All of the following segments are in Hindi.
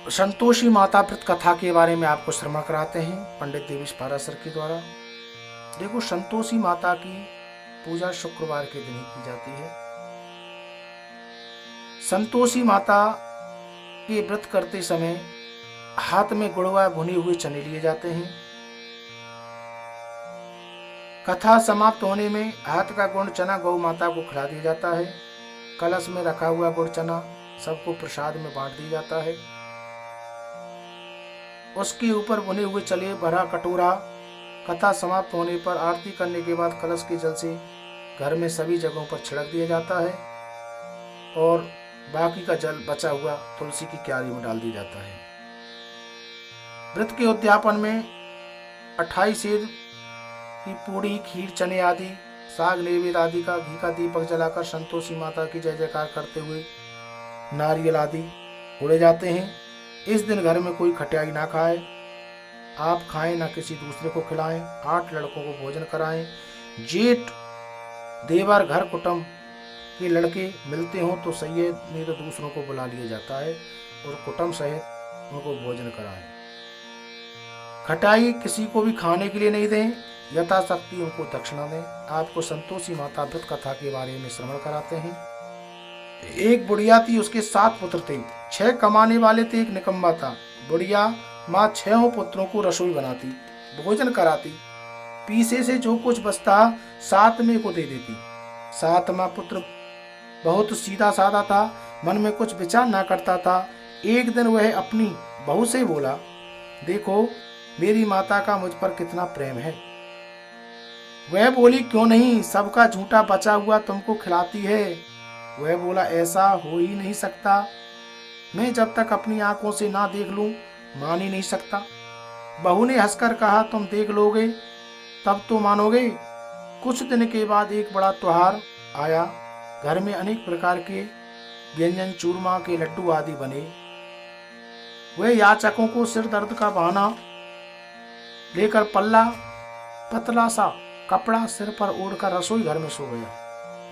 संतोषी माता व्रत कथा के बारे में आपको श्रवण कराते हैं पंडित देवेश पाराशर के द्वारा। देखो, संतोषी माता की पूजा शुक्रवार के दिन ही की जाती है। संतोषी माता के व्रत करते समय हाथ में गुड़ व भुने हुए चने लिए जाते हैं। कथा समाप्त होने में हाथ का गुड़ चना गौ माता को खिला दिया जाता है। कलश में रखा हुआ गुड़ चना सबको प्रसाद में बांट दिया जाता है। उसके ऊपर भुने हुए चने भरा कटोरा कथा समाप्त होने पर आरती करने के बाद कलश के जल से घर में सभी जगहों पर छिड़क दिया जाता है और बाकी का जल बचा हुआ तुलसी की क्यारी में डाल दिया जाता है। व्रत के उद्यापन में 28 सेर की पूड़ी, खीर, चने आदि साग नैवेद्य आदि का घी का दीपक जलाकर संतोषी माता की जय जयकार करते हुए नारियल आदि उड़े जाते हैं। इस दिन घर में कोई खटियाई ना खाए, आप खाएं ना किसी दूसरे को खिलाएं। 8 लड़कों को भोजन कराएं। जेठ देवर घर कुटुंब के लड़के मिलते हों तो सही है, नहीं तो दूसरों को बुला लिया जाता है और कुटुंब सहित उनको भोजन कराएं। खटाई किसी को भी खाने के लिए नहीं दें, यथाशक्ति उनको दक्षिणा दें। आपको संतोषी माता व्रत कथा के बारे में श्रवण कराते हैं। एक बुढ़िया थी, उसके 7 पुत्र थे। 6 कमाने वाले थे, एक निकम्मा था। बुढ़िया माँ 6 पुत्रों को रसोई बनाती, भोजन कराती, पीसे से जो कुछ बचता 7वें को दे देती। 7वां पुत्र बहुत सीधा साधा था, मन में कुछ विचार ना करता था। एक दिन वह अपनी बहू से बोला, देखो मेरी माता का मुझ पर कितना प्रेम है। वह बोली, क्यों नहीं, सबका झूठा बचा हुआ तुमको खिलाती है। वह बोला, ऐसा हो ही नहीं सकता, मैं जब तक अपनी आंखों से ना देख लूं मान ही नहीं सकता। बहू ने हंसकर कहा, तुम देख लोगे तब तो मानोगे। कुछ दिन के बाद एक बड़ा त्योहार आया। घर में अनेक प्रकार के व्यंजन, चूरमा के लड्डू आदि बने। वह याचकों को सिर दर्द का बहाना लेकर पल्ला पतला सा कपड़ा सिर पर ओढ़कर रसोई घर में सो गया।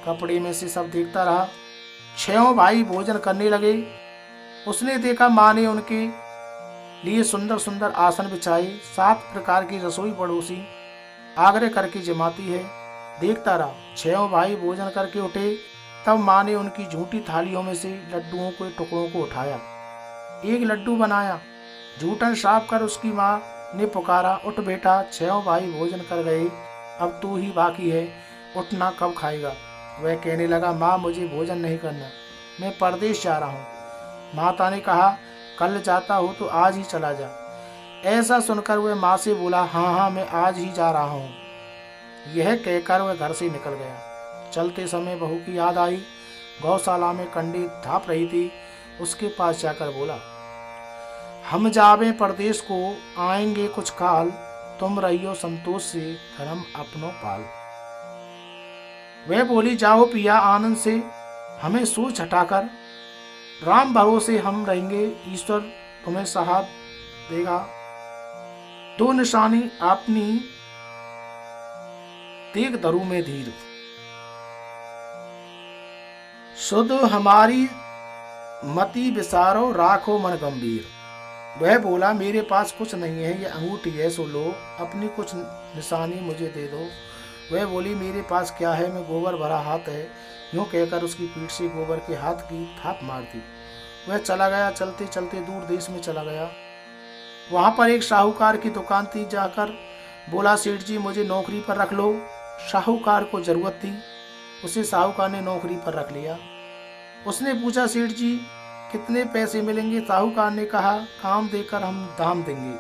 कपड़े में से सब देखता रहा। 6 भाई भोजन करने लगे। उसने देखा माँ ने उनके लिए सुंदर सुंदर आसन बिछाए, 7 प्रकार की रसोई पड़ोसी आग्रह करके जमाती है। देखता रहा। 6 भाई भोजन करके उठे, तब माँ ने उनकी झूठी थालियों में से लड्डुओं के टुकड़ों को उठाया, एक लड्डू बनाया। जूठन साफ कर उसकी माँ ने पुकारा, उठ बेटा, 6 भाई भोजन कर गए, अब तू ही बाकी है, उठना, कब खाएगा। वह कहने लगा, माँ मुझे भोजन नहीं करना, मैं परदेश जा रहा हूँ। माता ने कहा, कल जाता हो तो आज ही चला जा। ऐसा सुनकर वह माँ से बोला, हाँ हाँ मैं आज ही जा रहा हूँ। यह कहकर वह घर से निकल गया। चलते समय बहू की याद आई। गौशाला में कंडी ढाप रही थी। उसके पास जाकर बोला, हम जावे परदेश को, आएंगे कुछ काल, तुम रहियो संतोष से धर्म अपनो पाल। वह बोली, जाओ पिया आनंद से, हमें सोच हटाकर राम भरोसे हम रहेंगे, ईश्वर तुम्हें सहारा देगा। 2 निशानी अपनी देख धरू में धीर, शुद्ध हमारी मति विसारो, राखो मन गंभीर। वह बोला, मेरे पास कुछ नहीं है, ये अंगूठी है, सो लो, अपनी कुछ निशानी मुझे दे दो। वह बोली, मेरे पास क्या है, मैं गोबर भरा हाथ है। यूं कहकर उसकी पीठ से गोबर के हाथ की थाप मार दी। वह चला गया। चलते चलते दूर देश में चला गया। वहां पर एक साहूकार की दुकान थी। जाकर बोला, सेठ जी मुझे नौकरी पर रख लो। साहूकार को जरूरत थी, उसे साहूकार ने नौकरी पर रख लिया। उसने पूछा, सेठ जी कितने पैसे मिलेंगे। साहूकार ने कहा, काम देकर हम दाम देंगे।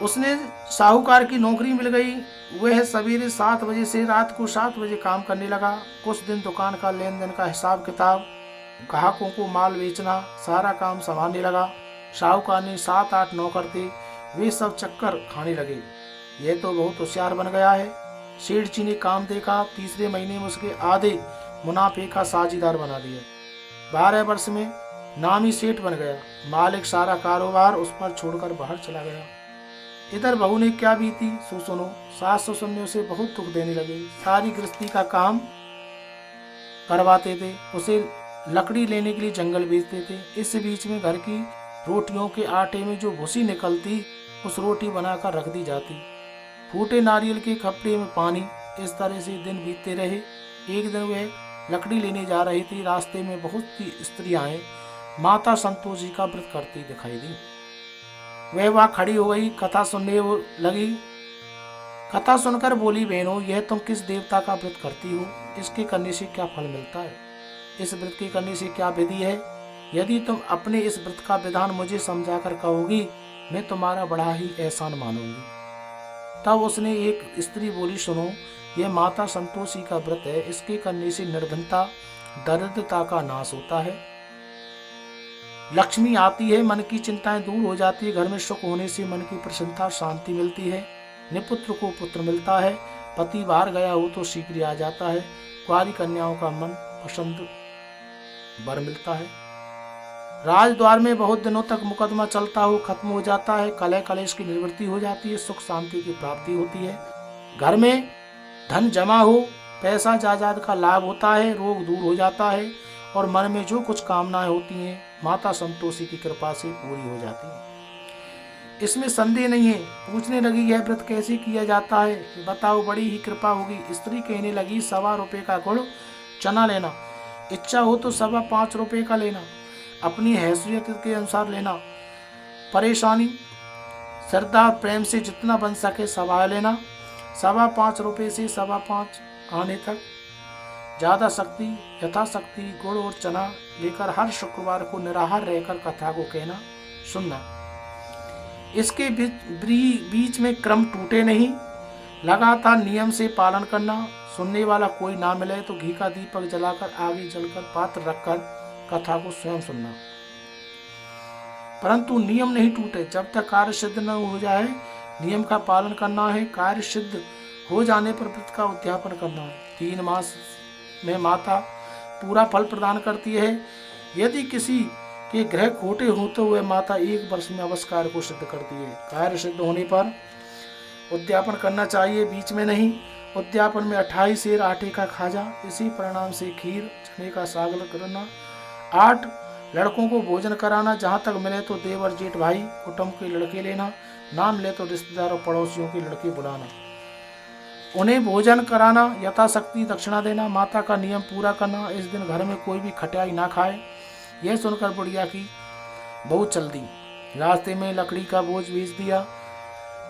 उसने साहूकार की नौकरी मिल गई। वह सवेरे 7 बजे से रात को 7 बजे काम करने लगा। कुछ दिन दुकान का लेन देन का हिसाब किताब, ग्राहकों को माल बेचना, सारा काम संभालने लगा। साहूकार ने 7-8 नौकर थे, वे सब चक्कर खाने लगे। यह तो बहुत होशियार बन गया है। सेठ जी ने काम देखा। तीसरे महीने में उसके आधे मुनाफे का साझेदार बना दिया। 12 वर्ष में नामी सेठ बन गया। मालिक सारा कारोबार उस पर छोड़कर बाहर चला गया। इधर बहू ने क्या बीती सो सुनो। सास सुनने उसे बहुत दुख देने लगे। सारी गृहस्थी का काम करवाते थे, उसे लकड़ी लेने के लिए जंगल भेजते थे। इस बीच में घर की रोटियों के आटे में जो भूसी निकलती उस रोटी बनाकर रख दी जाती। फूटे नारियल के कपड़े में पानी। इस तरह से दिन बीतते रहे। एक दिन वह लकड़ी लेने जा रही थी। रास्ते में बहुत सी स्त्रियां माता संतोषी का व्रत करती दिखाई दी। वह वहां खड़ी हो गई, कथा सुनने लगी। कथा सुनकर बोली, बहनों, यह तुम किस देवता का व्रत करती हो? इसके करने से क्या फल मिलता है? इस व्रत के करने से क्या विधि है? यदि तुम अपने इस व्रत का विधान मुझे समझाकर कहोगी, मैं तुम्हारा बड़ा ही एहसान मानूंगी। तब उसने एक स्त्री बोली, सुनो, यह माता संतोषी का व्रत है। इसके करने से निर्धनता, दरिद्रता का नाश होता है, लक्ष्मी आती है, मन की चिंताएं दूर हो जाती है, घर में सुख होने से मन की प्रसन्नता, शांति मिलती है, निपुत्र को पुत्र मिलता है, पति बाहर गया हो तो शीघ्र आ जाता है, कुंवारी कन्याओं का मन पसंद वर मिलता है, राजद्वार में बहुत दिनों तक मुकदमा चलता हो खत्म हो जाता है, कलह कलेश की निवृत्ति हो जाती है, सुख शांति की प्राप्ति होती है, घर में धन जमा हो, पैसा जायदाद का लाभ होता है, रोग दूर हो जाता है और मन में जो कुछ कामनाएं होती हैं माता संतोषी की कृपा से पूरी हो जाती है। इसमें संदेह नहीं है। पूछने लगी, यह व्रत कैसे किया जाता है? बताओ, बड़ी ही कृपा होगी। स्त्री कहने लगी, 1.25 रुपये का गुड़ चना लेना, इच्छा हो तो 5.25 रुपये का लेना, अपनी हैसियत के अनुसार लेना, परेशानी श्रद्धा प्रेम से जितना बन सके सवाल लेना, 5.25 रुपये से 5.25 आने तक, ज्यादा शक्ति यथाशक्ति गुड़ और चना लेकर हर शुक्रवार को निराहार रहकर कथा को कहना सुनना। इसके बीच में क्रम टूटे नहीं, लगातार नियम से पालन करना। सुनने वाला कोई ना मिले तो घी का दीपक जलाकर आगे जलकर पात्र रखकर कथा को स्वयं सुनना, परंतु नियम नहीं टूटे। जब तक कार्य सिद्ध न हो जाए नियम का पालन करना है। कार्य सिद्ध हो जाने पर व्रत का उद्यापन करना है। 3 मास में माता पूरा फल प्रदान करती है। यदि किसी के ग्रह खोटे हो तो वह माता 1 वर्ष में अवश्य कार्य को सिद्ध करती है। कार्य सिद्ध होने पर उद्यापन करना चाहिए, बीच में नहीं। उद्यापन में 28 सेर आटे का खाजा, इसी परिणाम से खीर चने का साग करना, 8 लड़कों को भोजन कराना, जहाँ तक मिले तो देवर जेठ भाई कुटुंब के लड़के लेना, नाम ले तो रिश्तेदार और पड़ोसियों के लड़के बुलाना, उन्हें भोजन कराना, यथाशक्ति दक्षिणा देना, माता का नियम पूरा करना। इस दिन घर में कोई भी खटाई ना खाए। यह सुनकर बुढ़िया की बहुत चल दी। रास्ते में लकड़ी का बोझ भेज दिया,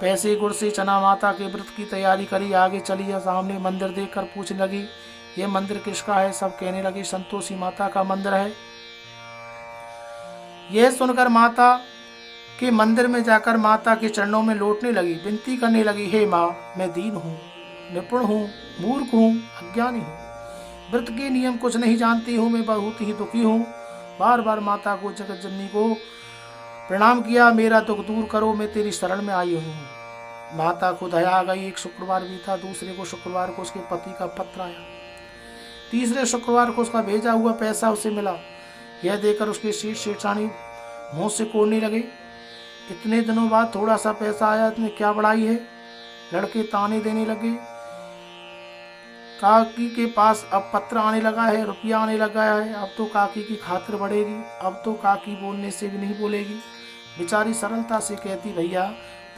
पैसे गुड़ से चना, माता के व्रत की तैयारी करी, आगे चली। सामने मंदिर देखकर पूछने लगी, यह मंदिर किसका है? सब कहने लगे, संतोषी माता का मंदिर है। यह सुनकर माता के मंदिर में जाकर माता के चरणों में लौटने लगी, विनती करने लगी, हे माँ, मैं दीन हूँ, निपुण हूँ, मूर्ख हूँ, अज्ञानी हूँ, व्रत के नियम कुछ नहीं जानती हूँ, मैं बहुत ही दुखी हूँ। बार बार माता को, जगत जननी को प्रणाम किया, मेरा दुख दूर करो, मैं तेरी शरण में आई हूँ। माता को दया आ गई। एक शुक्रवार बीता, दूसरे को शुक्रवार को उसके पति का पत्र आया, तीसरे शुक्रवार को उसका भेजा हुआ पैसा उसे मिला। यह देखकर उसके सेठ सेठानी मुंह से कोड़ने लगे, इतने दिनों बाद थोड़ा सा पैसा आया, इसमें क्या बड़ाई है? लड़के ताने देने लगे, काकी के पास अब पत्र आने लगा है, रुपया आने लगा है, अब तो काकी की खातिर बढ़ेगी, अब तो काकी बोलने से भी नहीं बोलेगी। बेचारी सरलता से कहती, भैया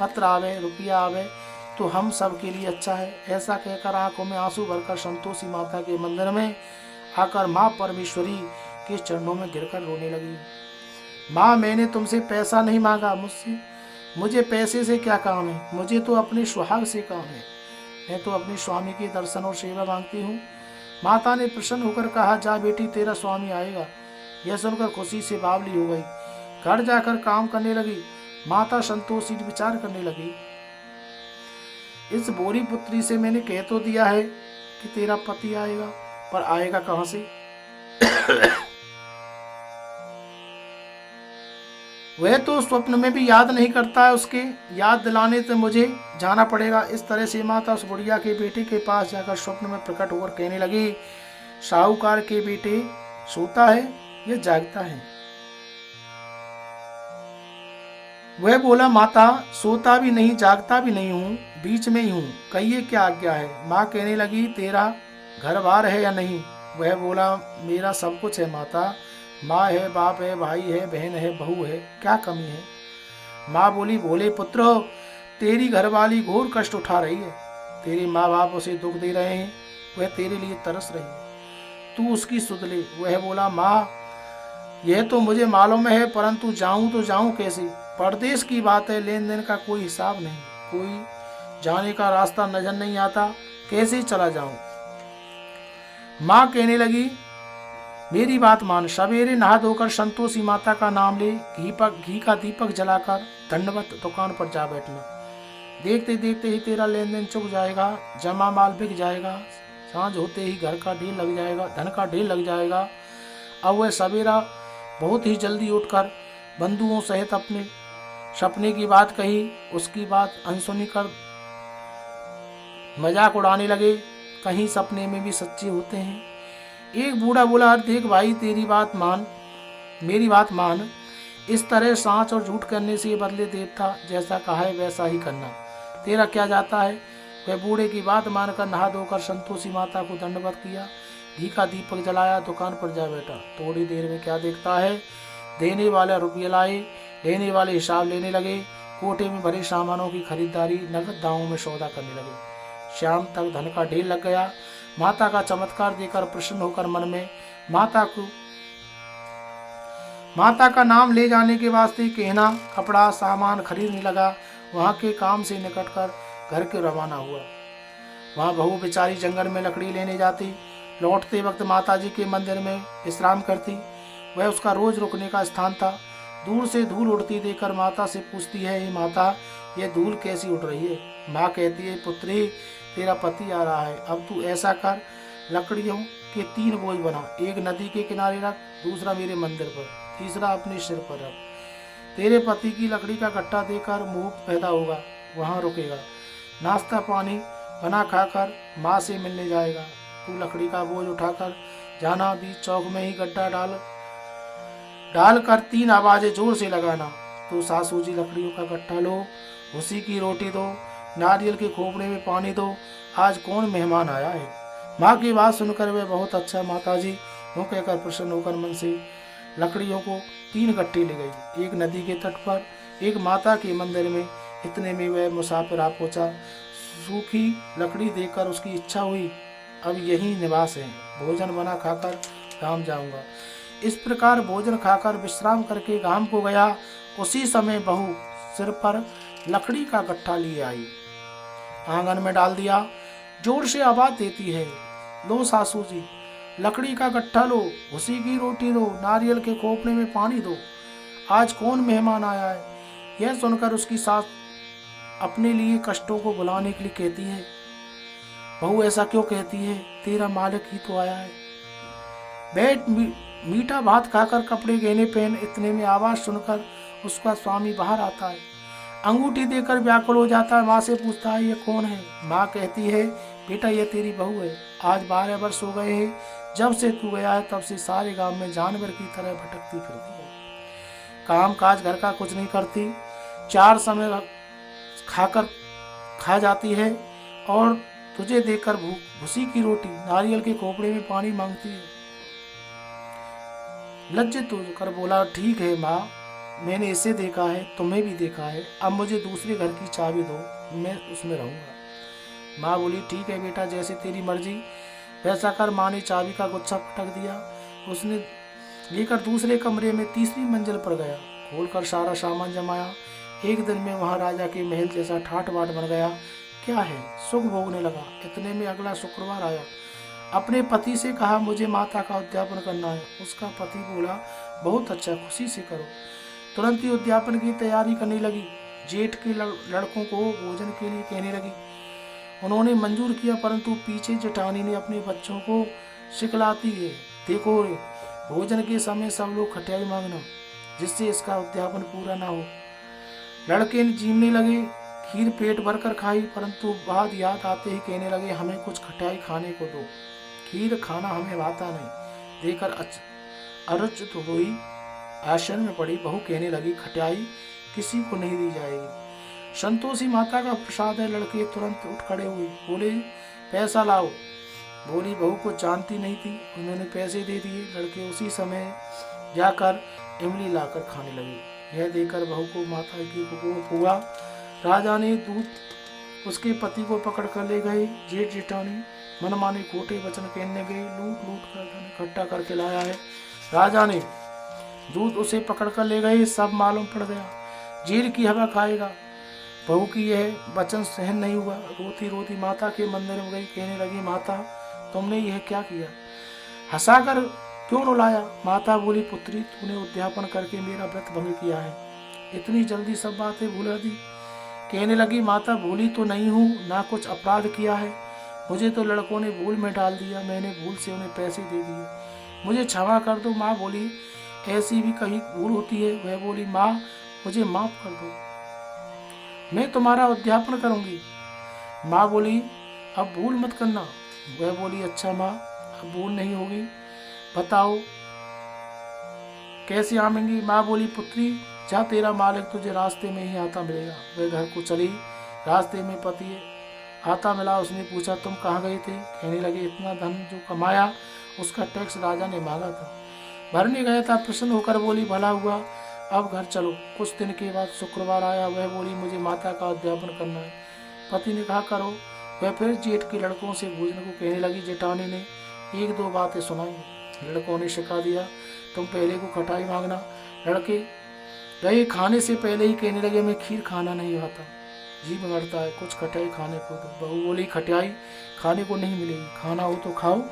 पत्र आवे, रुपया आवे तो हम सब के लिए अच्छा है। ऐसा कहकर आंखों में आंसू भरकर संतोषी माता के मंदिर में आकर माँ परमेश्वरी के चरणों में गिरकर रोने लगी। माँ, मैंने तुमसे पैसा नहीं मांगा, मुझे पैसे से क्या काम है? मुझे तो अपने सुहाग से काम है। मैं तो अपने स्वामी के दर्शन और सेवा मांगती हूँ। माता ने प्रसन्न होकर कहा, जा बेटी, तेरा स्वामी आएगा। यह सुनकर खुशी से बावली हो गई। घर जाकर काम करने लगी। माता संतोषी विचार करने लगी, इस बोरी पुत्री से मैंने कह तो दिया है कि तेरा पति आएगा, पर आएगा कहाँ से? वह तो स्वप्न में भी याद नहीं करता है, उसके याद दिलाने से मुझे जाना पड़ेगा। इस तरह से माता उस बुढ़िया के बेटे के पास जाकर स्वप्न में प्रकट होकर कहने लगी, साहूकार के बेटे सोता है या जागता है? वह बोला, माता, सोता भी नहीं जागता भी नहीं हूँ, बीच में ही हूँ, कहिए क्या आज्ञा है? माँ कहने लगी, तेरा घर बार है या नहीं? वह बोला, मेरा सब कुछ है माता, माँ है, बाप है, भाई है, बहन है, बहू है, क्या कमी है। माँ बोली, भोले पुत्र, तेरी घरवाली घोर कष्ट उठा रही है, तेरे माँ बाप उसे दुख दे रहे हैं, वह तेरे लिए तरस रही है, तू उसकी सुध ले। वह बोला, माँ यह तो मुझे मालूम है, परंतु जाऊं तो जाऊं कैसे, परदेश की बात है, लेन देन का कोई हिसाब नहीं, कोई जाने का रास्ता नजर नहीं आता, कैसे चला जाऊं। माँ कहने लगी, मेरी बात मान, सवेरे नहा धोकर संतोषी माता का नाम ले, घी का दीपक जलाकर दंडवत दुकान पर जा बैठना, देखते देखते ही तेरा लेन देन चुक जाएगा, जमा माल बिक जाएगा, सांझ होते ही घर का ढेर लग जाएगा, धन का ढेर लग जाएगा। अब वह सवेरा बहुत ही जल्दी उठकर बंधुओं सहित अपने सपने की बात कही, उसकी बात अनसुनी कर मजाक उड़ाने लगे, कहीं सपने में भी सच्चे होते हैं। एक बूढ़ा बोला, देख भाई, तेरी बात मान, मेरी बात मान, इस तरह सांच और झूठ करने से बदले देवता जैसा कहा है वैसा ही करना, तेरा क्या जाता है। वह बूढ़े की बात मानकर नहा धोकर संतोषी माता को दंडवत किया, घी का दीपक जलाया, दुकान पर जा बैठा। थोड़ी देर में क्या देखता है, देने वाले रुपये लाए, लेने वाले हिसाब लेने लगे, कोटे में भरे सामानों की खरीदारी नगद दामों में सौदा करने लगे। शाम तक धन का ढेर लग गया। माता का चमत्कार देखकर प्रसन्न होकर मन में माता का नाम ले जाने के वास्ते कहना कपड़ा सामान खरीदने लगा। वहाँ के काम से निकट कर घर के रवाना हुआ। वहाँ बहू बेचारी जंगल में लकड़ी लेने जाती, लौटते वक्त माताजी के मंदिर में विश्राम करती। वह उसका रोज रुकने का स्थान था। दूर से धूल उड़ती देखकर माता से पूछती है, हे माता, यह धूल कैसी उड़ रही है। माँ कहती है, पुत्री, तेरा पति आ रहा है, अब तू ऐसा कर, लकड़ियों के 3 बोझ बना, एक नदी के किनारे रख, दूसरा मेरे मंदिर पर, तीसरा अपने सिर पर रख। तेरे पति की लकड़ी का गट्टा देकर मोह पैदा होगा, वहाँ रुकेगा, नाश्ता पानी बना खाकर माँ से मिलने जाएगा। तू लकड़ी का बोझ उठाकर जाना, बीच चौक में ही गड्ढा डालकर 3 आवाजें जोर से लगाना। तो सासू जी लकड़ियों का गट्ठा लो, भूसी की रोटी दो, नारियल के खोपड़े में पानी दो, आज कौन मेहमान आया है। माँ की बात सुनकर वे बहुत अच्छा माताजी यूँ कहकर प्रसन्न होकर मन से लकड़ियों को 3 गट्टे ले गई, एक नदी के तट पर, एक माता के मंदिर में। इतने में वह मुसाफिर आ पहुंचा। सूखी लकड़ी देखकर उसकी इच्छा हुई, अब यही निवास है, भोजन बना खाकर गांव जाऊंगा। इस प्रकार भोजन खाकर विश्राम करके गांव को गया। उसी समय बहू सिर पर लकड़ी का गट्ठा लिए आई, आंगन में डाल दिया, जोर से आवाज देती है, लो सासू जी, लकड़ी का गट्ठा लो, भूसी की रोटी दो, नारियल के खोपड़े में पानी दो, आज कौन मेहमान आया है। यह सुनकर उसकी सास अपने लिए कष्टों को बुलाने के लिए कहती है, बहू ऐसा क्यों कहती है, तेरा मालिक ही तो आया है। बैठ मीठा भात खाकर कपड़े गहने पहन। इतने में आवाज सुनकर उसका स्वामी बाहर आता है, अंगूठी देकर व्याकुल हो जाता है। माँ से पूछता है, ये कौन है। माँ कहती है, बेटा ये तेरी बहू है, आज 12 वर्ष हो गए हैं, जब से तू गया है तब से सारे गांव में जानवर की तरह भटकती फिरती है, काम काज घर का कुछ नहीं करती, 4 समय खाकर खा जाती है और तुझे देखकर भूसी की रोटी, नारियल के खोपड़े में पानी मांगती है। लज्जित होकर बोला, ठीक है माँ, मैंने इसे देखा है, तुम्हें भी देखा है, अब मुझे दूसरे घर की चाबी दो, मैं उसमें रहूंगा। माँ बोली, ठीक है बेटा, जैसे तेरी मर्जी, वैसा कर। माँ ने चाबी का गुच्छा पटक दिया। उसने लेकर दूसरे कमरे में 3री मंजिल पर गया, खोलकर सारा सामान जमाया। एक दिन में वहाँ राजा के महल जैसा ठाट बाट बन गया। क्या है, सुख भोगने लगा। इतने में अगला शुक्रवार आया। अपने पति से कहा, मुझे माता का उद्यापन करना है। उसका पति बोला, बहुत अच्छा, खुशी से करो। तुरंत ही उद्यापन की तैयारी करने लगी। जेठ के लड़कों को भोजन के लिए कहने लगी। उन्होंने मंजूर किया, परंतु पीछे जेठानी ने अपने बच्चों को सिखलाती है, देखो रे, भोजन के समय सब लोग खटियाई मांगना, जिससे इसका उद्यापन पूरा ना हो। लड़के जीमने लगे, खीर पेट भर कर खाई, परंतु बाद याद आते ही कहने लगे, हमें कुछ खटाई खाने को दो, खीर खाना हमें आता नहीं। देकर अरुचित हुई, आश्चर्य में पड़ी। बहू कहने लगी, खटाई किसी को नहीं दी जाएगी, संतोषी माता का प्रसाद है। लड़के तुरंत उठ खड़े हुए, बोले, पैसा लाओ, बोली बहू को जानती नहीं थी, उन्होंने पैसे दे दिए। लड़के उसी समय जाकर इमली लाकर खाने लगे। यह देखकर बहू को माता की कोप हुआ। राजा ने दूत उसके पति को पकड़ कर ले गए। जेठ जेठानी मनमाने खोटे वचन कहने गए, लूट लूट कर धन इकट्ठा करके लाया है। राजा ने दूत उसे पकड़ कर ले गए, सब मालूम पड़ गया। जेल की हवा खाएगा। बहू की यह वचन सहन नहीं हुआ। रोती रोती माता के मंदिर में गई, कहने लगी माता तुमने यह क्या किया, हंसाकर क्यों रुलाया। माता बोली पुत्री तूने उद्यापन करके मेरा व्रत भंग किया है, इतनी जल्दी सब बातें भुला दी। कहने लगी माता भूली तो नहीं हूँ, ना कुछ अपराध किया है, मुझे तो लड़कों ने भूल में डाल दिया, मैंने भूल से उन्हें पैसे दे दिए, मुझे क्षमा कर दो। माँ बोली ऐसी भी कहीं भूल होती है। वह बोली माँ मुझे माफ कर दो, मैं तुम्हारा उद्यापन करूंगी। माँ बोली अब भूल मत करना। वह बोली अच्छा माँ अब भूल नहीं होगी, बताओ कैसे आवेंगी। माँ बोली पुत्री जा तेरा मालिक तुझे रास्ते में ही आता मिलेगा। वह घर को चली। रास्ते में पति आता मिला। उसने पूछा तुम कहाँ गए थे। कहने लगे इतना धन जो कमाया उसका टैक्स राजा ने मांगा था, भरने गया था। प्रसन्न होकर बोली भला हुआ, अब घर चलो। कुछ दिन के बाद शुक्रवार आया। वह बोली मुझे माता का उद्यापन करना है। पति ने कहा करो। वह फिर जेठ के लड़कों से भोजन को कहने लगी। जेठानी ने एक दो बातें सुनाई। लड़कों ने सिखा दिया तुम पहले को खटाई मांगना। लड़के गए, खाने से पहले ही कहने लगे मैं खीर खाना नहीं आता, जी बिगड़ता है, कुछ खटाई खाने को दो। बहू बोली खटाई खाने को नहीं मिलेगी, खाना हो तो खाओ।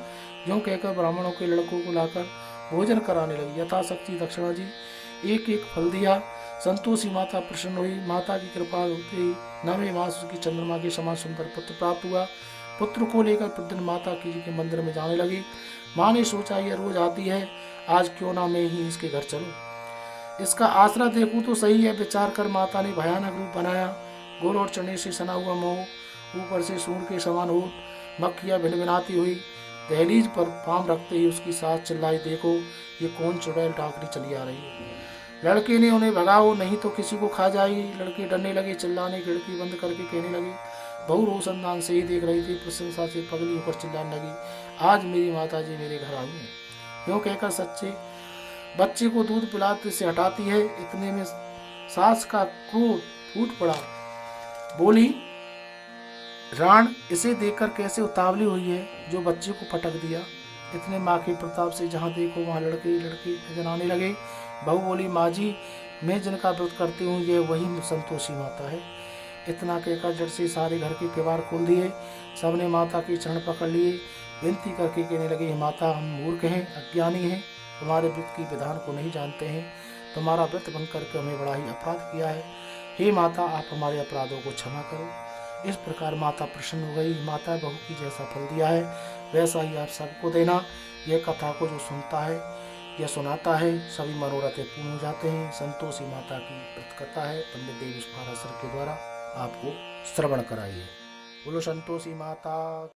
यूँ कहकर ब्राह्मणों के लड़कों को लाकर भोजन कराने लगी। यथाशक्ति दक्षिणा जी एक एक फल दिया। संतोषी माता प्रसन्न हुई। माता की कृपा होते ही 9वें मास उसकी चंद्रमा के समान सुंदर पुत्र प्राप्त हुआ। पुत्र को लेकर प्रतिदिन माता की जी के मंदिर में जाने लगी। माँ ने सोचा यह रोज आती है, आज क्यों ना मैं ही इसके घर चलूं, इसका आसरा देखूं तो सही है। विचार कर माता ने भयानक रूप बनाया। गोल और चने से सना हुआ मुंह, ऊपर से सूंड के समान हो, मक्खियाँ भिनभिनाती हुई। दहलीज पर पाम रखते ही उसकी सास चिल्लाई देखो ये कौन चुड़ैल टाकरी चली आ रही है। लड़के ने उन्हें भगाओ नहीं तो किसी को खा जाएगी। लड़के डरने लगे, चिल्लाने, खिड़की बंद करके कहने लगे। बहू रोशनदान से ही देख रही थी, प्रशंसा से पगली होकर चिल्लाने लगी आज मेरी माता जी मेरे घर आई है। यूँ कहकर सच्चे बच्चे को दूध पिलाते से हटाती है। इतने में सास का क्रोध फूट पड़ा। बोली राण इसे देखकर कैसे उतावली हुई है जो बच्चे को पटक दिया। इतने माँ के प्रताप से जहाँ देखो वहाँ लड़के लड़के नजर आने लगे। बहू बोली माँ जी मैं जिनका व्रत करती हूँ ये वही संतोषी माता है। इतना कहकर जड़ से सारे घर के किवाड़ खोल दिए। सबने माता के चरण पकड़ लिए, विनती करके कहने लगे माता हम मूर्ख हैं, अज्ञानी हैं, तुम्हारे व्रत की विधान को नहीं जानते हैं, तुम्हारा व्रत भंग करके हमें बड़ा ही अपराध किया है। हे माता आप हमारे अपराधों को क्षमा करो। इस प्रकार माता प्रसन्न हो गई। माता बहू की जैसा फल दिया है वैसा ही आप सबको देना। यह कथा को जो सुनता है या सुनाता है सभी मनोरथ पूर्ण हो जाते हैं। संतोषी माता की व्रत कथा है, पंडित देवेश पाराशर के द्वारा आपको श्रवण कराई है। बोलो संतोषी माता।